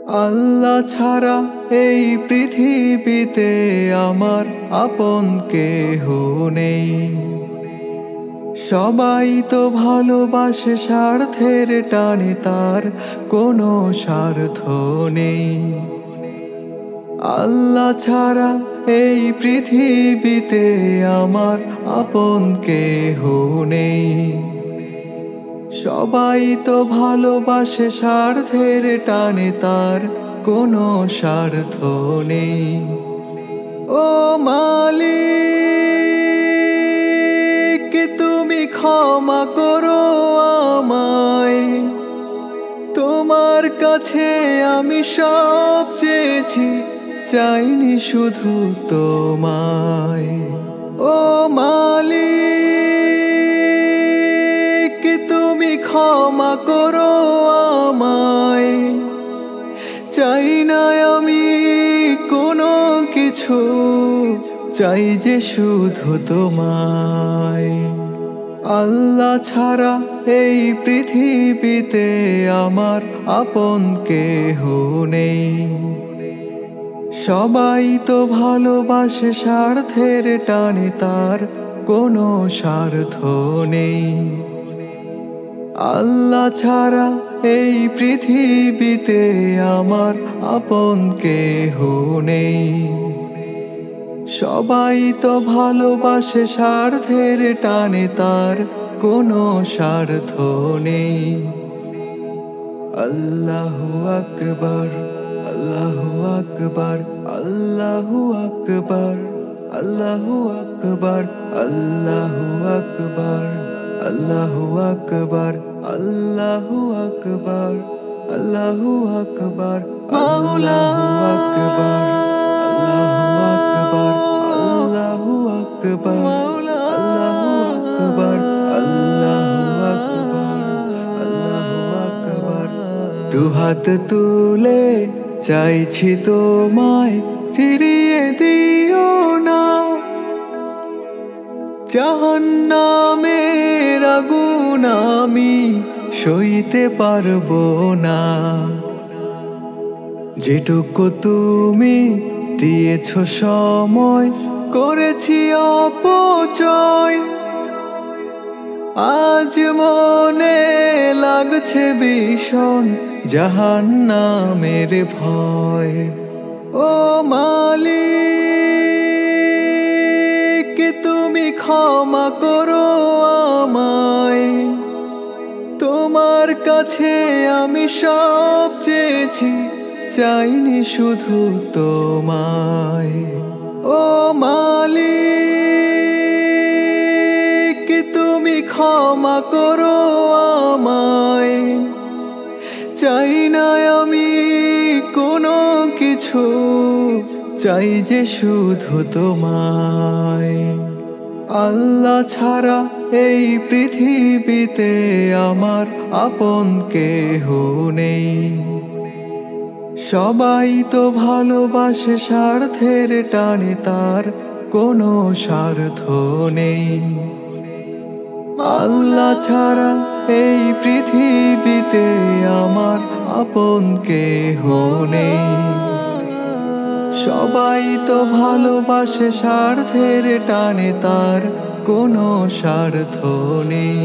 আল্লাহ ছাড়া এই পৃথিবীতে আমার আপন কেহ নেই। সবাই তো ভালোবাসে স্বার্থের টানে, তার কোনো স্বার্থ নেই। আল্লাহ ছাড়া এই পৃথিবীতে আমার আপন কেহ নেই। সবাই তো ভালোবাসে স্বার্থের টানে, তার কোনো স্বার্থ নেই। ও মালিক, তুমি ক্ষমা করো আমায়। তোমার কাছে আমি সব চেয়েছি, চাইনি শুধু তোমায়। ও মালিক, তুমি ক্ষমা করো আমায়। চাই না আমি কোনো কিছু, চাই যে শুধু তোমায়। আল্লাহ ছাড়া এই পৃথিবীতে আমার আপন কেহ নেই। সবাই তো ভালোবাসে স্বার্থের টানে, তার কোনো স্বার্থ নেই। আল্লাহ ছাড়া এই পৃথিবীতে আমার আপন কেহ নেই। সবাই তো ভালোবাসে স্বার্থের টানে, তার কোনো স্বার্থ নেই। আল্লাহু আকবার, আল্লাহু আকবার, আল্লাহু আকবার, আল্লাহু আকবার, আল্লাহু আকবার, আল্লাহু আকবার, আল্লাহু আকবার, আল্লাহু আকবার, আল্লাহু আকবার, আল্লাহু আকবার, আল্লাহু আকবার, আল্লাহু আকবার, আল্লাহু আকবার। দুহাত তুলে চাইছি তোমায়, ফিরিয়ে দিও না। জাহান্নামের আগুন আমি সইতে পারবো না। যেটুকু তুমি দিয়েছ সময়, করেছি অপচয়। আজ মনে লাগছে ভীষণ জাহান্নামের ভয়। ও মালিক, তুমি ক্ষমা করো আমায়। তোমার কাছে আমি সব চেয়েছি, চাইনি শুধু তোমায়। ও মালিক, তুমি ক্ষমা করো আমায়। চাই না আমি কোনো কিছু, চাই যে শুধু তোমায়। আল্লাহ ছাড়া এই পৃথিবীতে আমার আপন কেহ নেই। সবাই তো ভালোবাসে স্বার্থের টানে, তার কোনো স্বার্থ নেই। আল্লাহ ছাড়া এই পৃথিবীতে আমার আপন কেহ নেই। সবাই তো ভালোবাসে স্বার্থের টানে, তার কোনো স্বার্থ নেই।